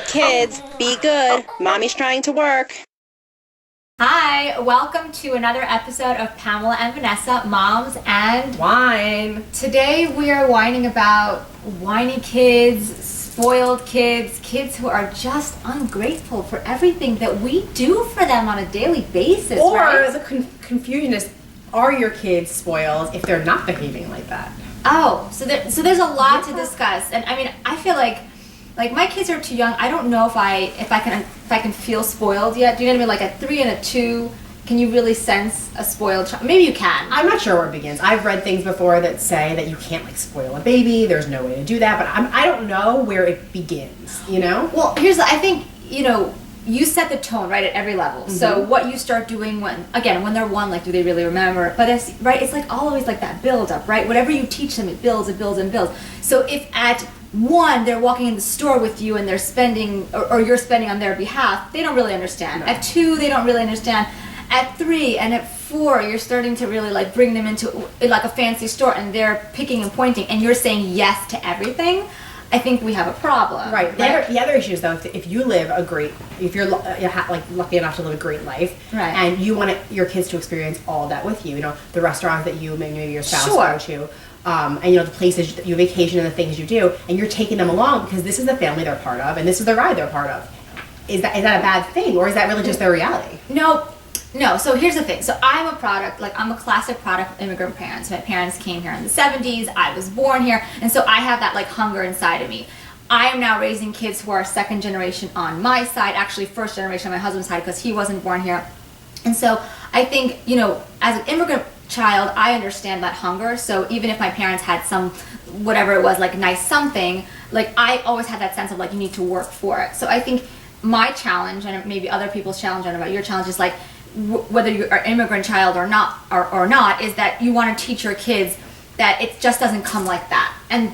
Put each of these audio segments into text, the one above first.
Kids, be good. Mommy's trying to work. Hi, welcome to another episode of Pamela and Vanessa, Moms and Wine. Today we are whining about whiny kids, spoiled kids, kids who are just ungrateful for everything that we do for them on a daily basis. Or right? the confusion is, are your kids spoiled if they're not behaving like that? Oh, so there's a lot to discuss, and I mean, I feel like my kids are too young. I don't know if I can feel spoiled yet. Do you know what I mean? Like a 3 and a 2, can you really sense a spoiled child? Maybe you can. I'm not sure where it begins. I've read things before that say that you can't like spoil a baby. There's no way to do that, but I don't know where it begins. You know? Well, I think you set the tone right at every level. Mm-hmm. So what you start doing when they're 1, like, do they really remember? But it's right. It's like always like that build up, right? Whatever you teach them, it builds and builds and builds. So if at 1 they're walking in the store with you and they're spending, or you're spending on their behalf, they don't really understand. No. At 2, they don't really understand. At 3 and at 4, you're starting to really like bring them into like a fancy store and they're picking and pointing and you're saying yes to everything. I think we have a problem. Right. The other issue is though, if you live if you're like lucky enough to live a great life, right, and you want your kids to experience all that with you, the restaurants that you maybe your spouse sure, go to, and the places you vacation and the things you do, and you're taking them along because this is the family they're part of and this is the ride they're part of. Is that a bad thing, or is that really just their reality? No, so here's the thing. So I'm a classic product of immigrant parents. My parents came here in the 70s, I was born here, and so I have that like hunger inside of me. I am now raising kids who are second generation on my side, actually first generation on my husband's side because he wasn't born here. And so I think, as an immigrant child, I understand that hunger. So even if my parents had some, whatever it was, like nice something, like I always had that sense of like you need to work for it. So I think my challenge, and maybe other people's challenge, I don't know about your challenge, is like whether you're an immigrant child or not, is that you want to teach your kids that it just doesn't come like that, and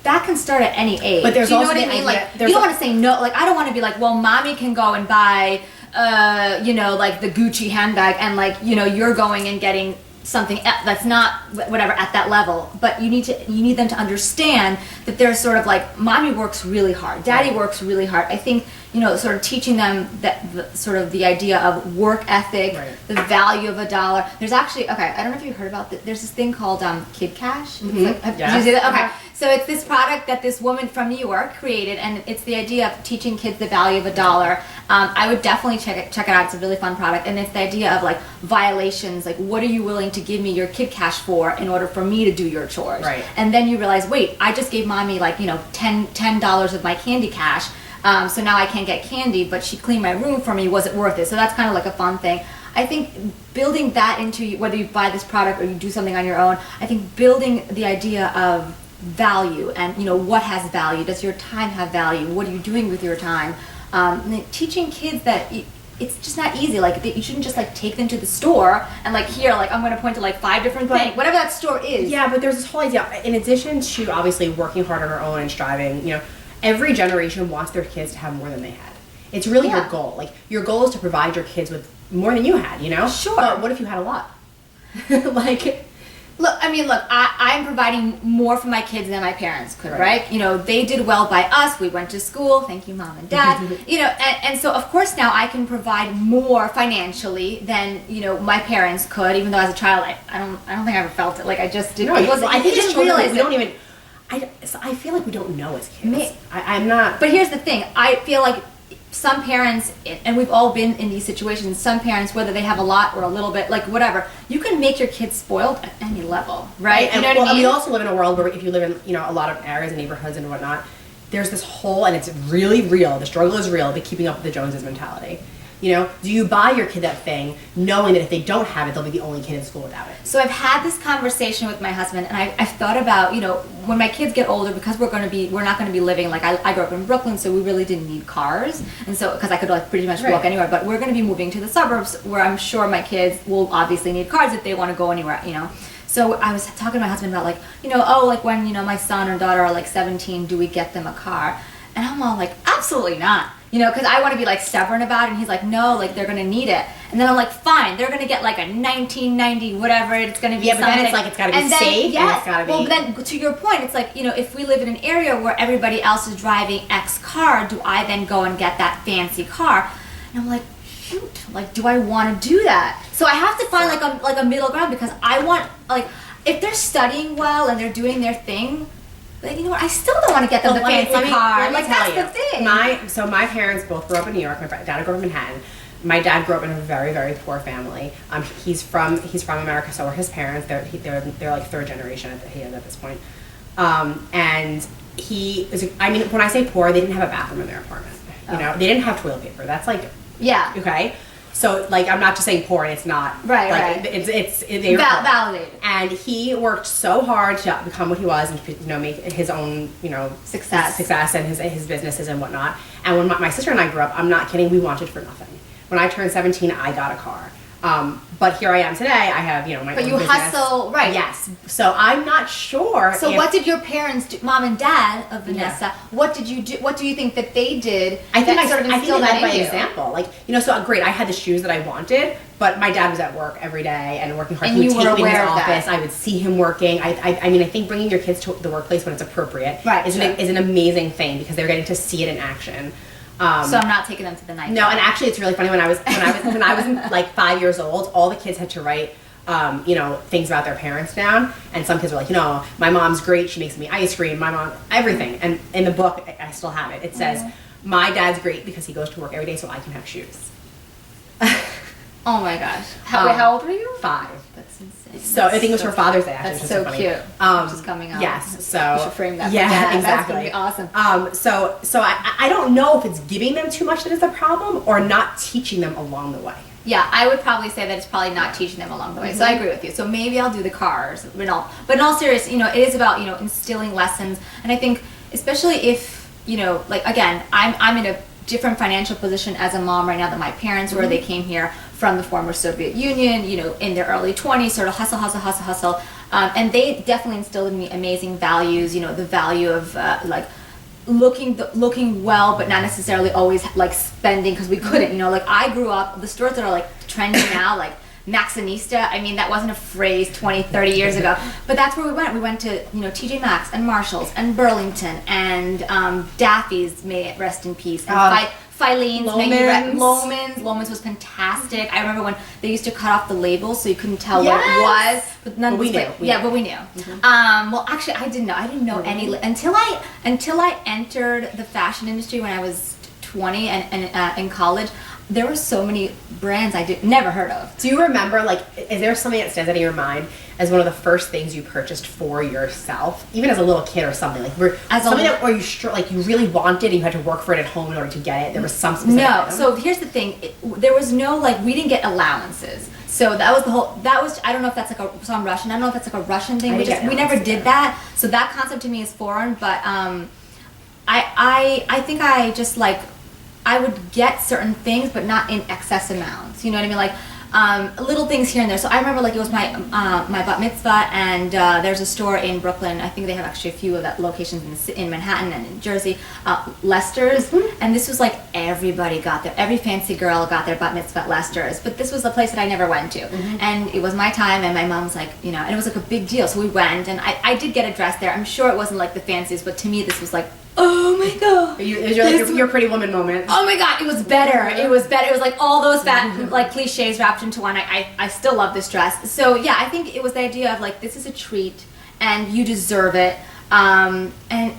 that can start at any age. But there's you know also what I mean? Like you don't want to say no. Like I don't want to be like, well, mommy can go and buy, like the Gucci handbag, and like you're going and getting something that's not whatever at that level. But you need them to understand that there's sort of like mommy works really hard, daddy works really hard. I think sort of teaching them that the idea of work ethic, right, the value of $1. There's actually I don't know if you heard about this. There's this thing called Kid Cash. Mm-hmm. Like, did you see that? Okay. So it's this product that this woman from New York created, and it's the idea of teaching kids the value of $1. I would definitely check it out. It's a really fun product, and it's the idea of like violations, like what are you willing to give me your Kid Cash for in order for me to do your chores? Right. And then you realize, wait, I just gave mommy like $10 of my candy cash, so now I can't get candy, but she cleaned my room for me. Was it worth it? So that's kind of like a fun thing. I think building that into whether you buy this product or you do something on your own, I think building the idea of value and what has value. Does your time have value? What are you doing with your time? Teaching kids that it's just not easy. Like you shouldn't just like take them to the store and like here, like I'm going to point to like 5 different things, whatever that store is. Yeah, but there's this whole idea. In addition to obviously working hard on our own and striving, every generation wants their kids to have more than they had. It's really your goal. Like your goal is to provide your kids with more than you had. Sure. But what if you had a lot? I'm providing more for my kids than my parents could, right? They did well by us. We went to school. Thank you, Mom and Dad. And so of course now I can provide more financially than my parents could. Even though as a child, I don't think I ever felt it. Like I just didn't. I think didn't realize we don't even. I feel like we don't know as kids. I'm not. But here's the thing. I feel like some parents, and we've all been in these situations, some parents, whether they have a lot or a little bit, like whatever, you can make your kids spoiled at any level, right? And we also live in a world where if you live in a lot of areas and neighborhoods and whatnot, there's this whole, and it's really real, the struggle is real, the keeping up with the Joneses mentality. Do you buy your kid that thing knowing that if they don't have it, they'll be the only kid in school without it? So I've had this conversation with my husband, and I've thought about, when my kids get older, because we're not going to be living, like I grew up in Brooklyn, so we really didn't need cars, and so, because I could like pretty much walk anywhere, but we're going to be moving to the suburbs where I'm sure my kids will obviously need cars if they want to go anywhere, So I was talking to my husband about when, my son or daughter are like 17, do we get them a car? And I'm all like, absolutely not. because I want to be like stubborn about it, and he's like, no, like they're gonna need it, and then I'm like, fine, they're gonna get like a 1990 whatever, it's gonna be Yeah, but something. then it's like it's gotta be safe, and it's gotta be. Well, but then to your point, it's like, if we live in an area where everybody else is driving X car, do I then go and get that fancy car? And I'm like, shoot, like, do I want to do that? So I have to find like a middle ground, because I want, like, if they're studying well and they're doing their thing, but you know what? I still don't want to get them the fancy car. Like, that's the thing. My parents both grew up in New York. My dad grew up in Manhattan. My dad grew up in a very, very poor family. He's from America. So are his parents. They're like third generation at this point. And he is. I mean, when I say poor, they didn't have a bathroom in their apartment. You know, they didn't have toilet paper. That's like, yeah. Okay. So, like, I'm not just saying poor, and it's not. Right, like, right. They were validated. And he worked so hard to become what he was, and make his own, success and his businesses and whatnot. And when my sister and I grew up, I'm not kidding, we wanted for nothing. When I turned 17, I got a car. But here I am today. I have, my But own you business. hustle, right? Yes. So I'm not sure. So what did your parents do, mom and dad of Vanessa? Yeah. What did you do? What do you think that they did? I think that sort of instilled that that by in you? example. Like, so great. I had the shoes that I wanted, but my dad was at work every day and working hard. And He you would were take me to aware his of that. office. I would see him working. I mean, I think bringing your kids to the workplace when it's appropriate is an amazing thing, because they're getting to see it in action. So I'm not taking them to the night. No, and actually, it's really funny. When I was like 5 years old, all the kids had to write, things about their parents down. And some kids were like, my mom's great. She makes me ice cream. My mom, everything. And in the book, I still have it. It says, my dad's great because he goes to work every day so I can have shoes. Oh my gosh. How old were you? 5. That's insane. So I think it was for Father's Day. Actually, That's which so is funny. cute. Which is coming up. Yes. So you should frame that. Yeah, exactly. That's gonna be awesome. So I don't know if it's giving them too much that is a problem, or not teaching them along the way. Yeah, I would probably say that it's probably not teaching them along the way. So I agree with you. So maybe I'll do the cars, but in all seriousness, it is about instilling lessons. And I think especially if like, again, I'm in a different financial position as a mom right now than my parents were. They came here from the former Soviet Union, in their early 20s, sort of hustle. And they definitely instilled in me amazing values, the value of like looking well, but not necessarily always like spending, because we couldn't, like I grew up, the stores that are like trendy now, like Maxxinista, I mean, that wasn't a phrase 20, 30 years ago, but that's where we went. We went to, TJ Maxx and Marshalls and Burlington and Daffy's, may it rest in peace, and Filene's, Loman's was fantastic. I remember when they used to cut off the labels so you couldn't tell what it was, but none of we knew. But we knew. Well, actually, I didn't know. I didn't know any until I entered the fashion industry when I was 20 and in college. There were so many brands I never heard of. Do you remember, like, is there something that stands out in your mind as one of the first things you purchased for yourself, even as a little kid or something? Like, you really wanted and you had to work for it at home in order to get it? There was some specific item? So here's the thing. There was no, we didn't get allowances. So that was I don't know if that's so I'm Russian. I don't know if that's like a Russian thing. We never did that. So that concept to me is foreign, but I think I just I would get certain things, but not in excess amounts. You know what I mean? Like little things here and there. So I remember, it was my bat mitzvah, and there's a store in Brooklyn. I think they have actually a few of that locations in Manhattan and in Jersey, Lester's. And this was everybody got there. Every fancy girl got their bat mitzvah at Lester's. But this was the place that I never went to. And it was my time, and my mom was and it was a big deal. So we went, and I did get a dress there. I'm sure it wasn't the fanciest, but to me this was oh my god! It was your Pretty Woman moment. Oh my god! It was better. It was better. It was all those fat cliches wrapped into one. I still love this dress. So yeah, I think it was the idea of this is a treat and you deserve it. And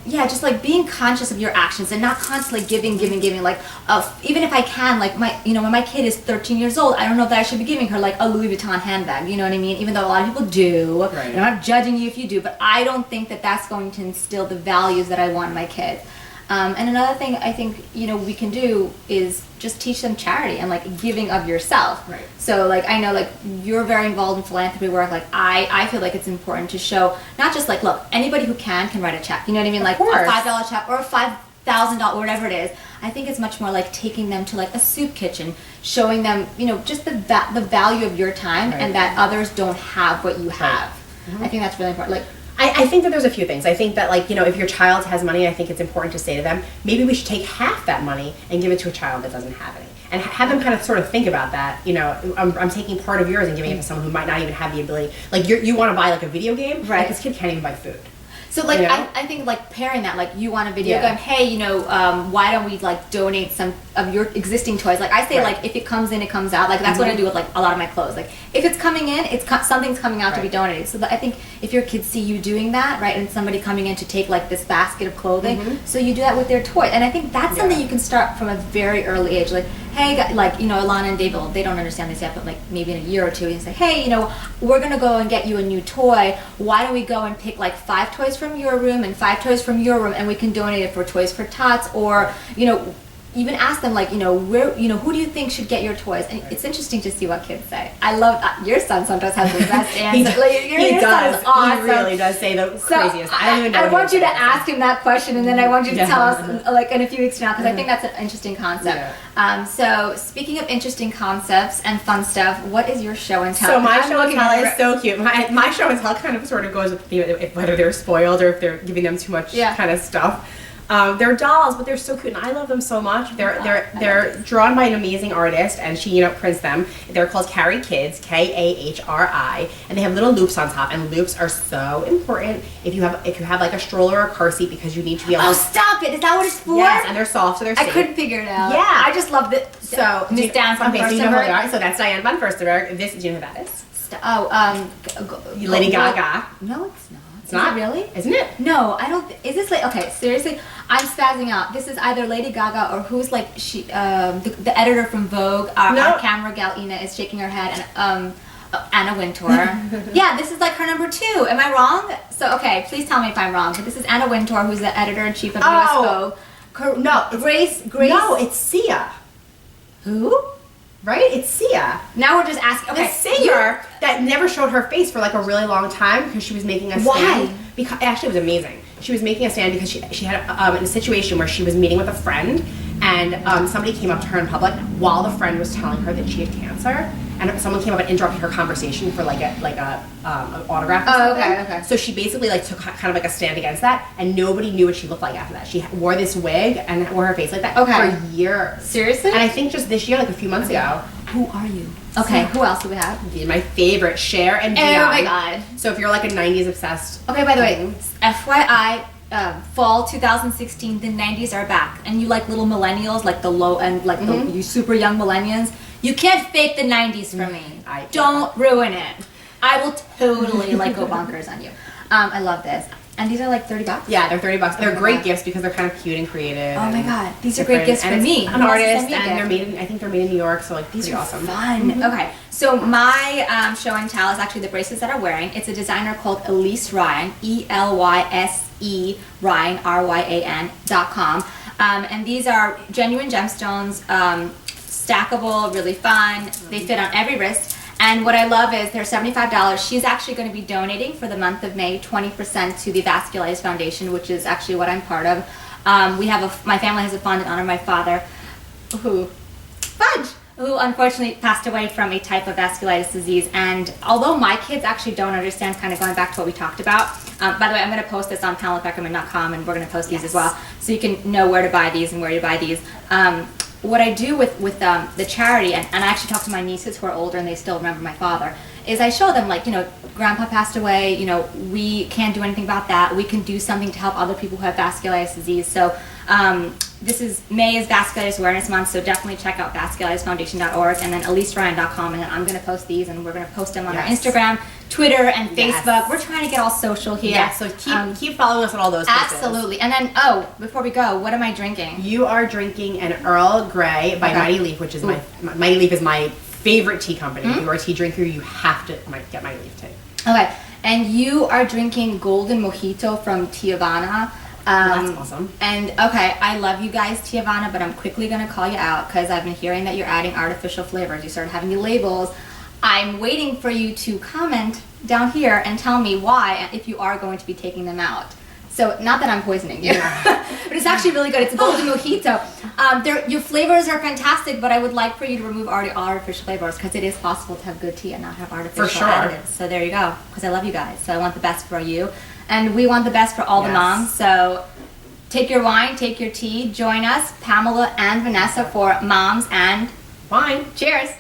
yeah, just being conscious of your actions and not constantly giving. Even if I can, when my kid is 13 years old, I don't know that I should be giving her a Louis Vuitton handbag. You know what I mean? Even though a lot of people do. Right. And I'm not judging you if you do, but I don't think that that's going to instill the values that I want in my kids. And another thing I think we can do is just teach them charity and giving of yourself. Right. So I know you're very involved in philanthropy work. I feel it's important to show not just look, anybody who can write a check. You know what I mean? Of course. A $5 check or a $5,000, whatever it is. I think it's much more taking them to a soup kitchen, showing them just the value of your time, Right. and that others don't have what you have. Right. I think that's really important. I think that there's a few things. I think that, like, you know, if your child has money, I think it's important to say to them, maybe we should take half that money and give it to a child that doesn't have any. And have them kind of sort of think about that. You know, I'm taking part of yours and giving it to someone who might not even have the ability. Like, you want to buy, like, a video game? Right. Like, this kid can't even buy food. So, like, You know? I think, like, pairing that, like, you want a video Yeah. game, hey, you know, why don't we, like, donate some of your existing toys? Like, I say, Right. like, if it comes in, it comes out. Like, that's what I do with, like, a lot of my clothes. Like, if it's coming in, something's coming out to be Right. donated. So I think if your kids see you doing that, right, and somebody coming in to take, like, this basket of clothing, so you do that with their toy. And I think that's something you can start from a very early age. Like, hey, like, you know, Alana and David, they don't understand this yet, but, like, maybe in a year or two, you can say, hey, you know, we're going to go and get you a new toy. Why don't we go and pick, like, 5 toys from your room and 5 toys from your room, and we can donate it for Toys for Tots, or, you know, even ask them, like, you know, where, you know, who do you think should get your toys? And it's interesting to see what kids say. I love your son sometimes has the best answer. He your son does. is awesome. He really does say the craziest. I don't even know. I what want he you to says. ask him that question, and then I want you to Yeah. tell us, like, in a few weeks from now, because I think that's an interesting concept. Yeah. So speaking of interesting concepts and fun stuff, what is your show and tell? So my I'm show and looking tell at is it. so cute. My show and tell kind of sort of goes with whether they're spoiled or if they're giving them too much kind of stuff. They're dolls, but they're so cute, and I love them so much. They're drawn by an amazing artist, and she, you know, prints them. They're called Carry Kids, Kahri, and they have little loops on top. And loops are so important if you have like a stroller or a car seat, because you need to be able. Oh, stop it! Is that what it's for? Yes, and they're soft, so they're safe. I couldn't figure it out. Yeah. I just loved it. So Miss Dan from okay, so you know who they Furstenberg. are. So that's Diane von Furstenberg. This, do you know who that is? Lady Gaga. No, it's not. It's not really. Isn't it? No, I don't. Is this like okay? Seriously, I'm spazzing out. This is either Lady Gaga or who's like she, the editor from Vogue. Our camera gal Ina is shaking her head, and Anna Wintour. Yeah, this is like her number 2. Am I wrong? So okay, please tell me if I'm wrong. But this is Anna Wintour, who's the editor in chief of US Vogue. No, Grace. No, it's Sia. Who? Right? It's Sia. Now we're just asking. Okay, The singer that never showed her face for like a really long time because she was making a stand. Why? Because actually it was amazing. She was making a stand because she had in a situation where she was meeting with a friend, and somebody came up to her in public while the friend was telling her that she had cancer, and someone came up and interrupted her conversation for like a an autograph or something. Okay. So she basically like took kind of like a stand against that, and nobody knew what she looked like after that. She wore this wig and wore her face like that for years. Seriously? And I think just this year, like a few months ago. Who are you? Okay, who else do we have? My favorite, Cher and Dion. Oh my god. So if you're like a 90s obsessed. Okay, by the way, FYI, fall 2016, the 90s are back. And you like little millennials, like the low end, like you super young millennials. You can't fake the 90s for me. Don't ruin it. I will totally like go bonkers on you. I love this. And these are like $30? Yeah, they're $30. They're great gifts because they're kind of cute and creative. Oh my god, these are great gifts for me. An artist, and they're made in, I think they're made in New York, so like these are awesome. Fun. Okay, so my show and tell is actually the bracelets that I'm wearing. It's a designer called Elise Ryan, ELYSE Ryan, RYAN.com. And these are genuine gemstones, stackable, really fun. They fit on every wrist. And what I love is they're $75. She's actually going to be donating for the month of May 20% to the Vasculitis Foundation, which is actually what I'm part of. My family has a fund in honor of my father, who unfortunately passed away from a type of vasculitis disease. And although my kids actually don't understand, kind of going back to what we talked about, by the way, I'm going to post this on PamelaPeckerman.com, and we're going to post these as well, so you can know where to buy these and where to buy these. What I do with the charity, and I actually talk to my nieces who are older and they still remember my father, is I show them, like, you know, grandpa passed away, you know, we can't do anything about that. We can do something to help other people who have vasculitis disease. So May is Vasculitis Awareness Month, so definitely check out vasculitisfoundation.org and then eliseryan.com, and then I'm going to post these, and we're going to post them on our Instagram, Twitter, and Facebook. We're trying to get all social here. Yeah, so keep following us on all those places. Absolutely. And then, before we go, what am I drinking? You are drinking an Earl Grey by Mighty Leaf, which is Mighty Leaf is my favorite tea company. If you're a tea drinker, you have to get Mighty Leaf tea. Okay. And you are drinking Golden Mojito from Tiavana. That's awesome. And okay, I love you guys, Tiavana, but I'm quickly going to call you out because I've been hearing that you're adding artificial flavors. You started having the labels. I'm waiting for you to comment down here and tell me why, if you are going to be taking them out. So, not that I'm poisoning you, but it's actually really good. It's a Golden Mojito. Your flavors are fantastic, but I would like for you to remove all artificial flavors because it is possible to have good tea and not have artificial additives. So there you go, because I love you guys. So I want the best for you. and we want the best for all the Yes. moms. So take your wine, take your tea, join us, Pamela and Vanessa, for Moms and Fine. Cheers.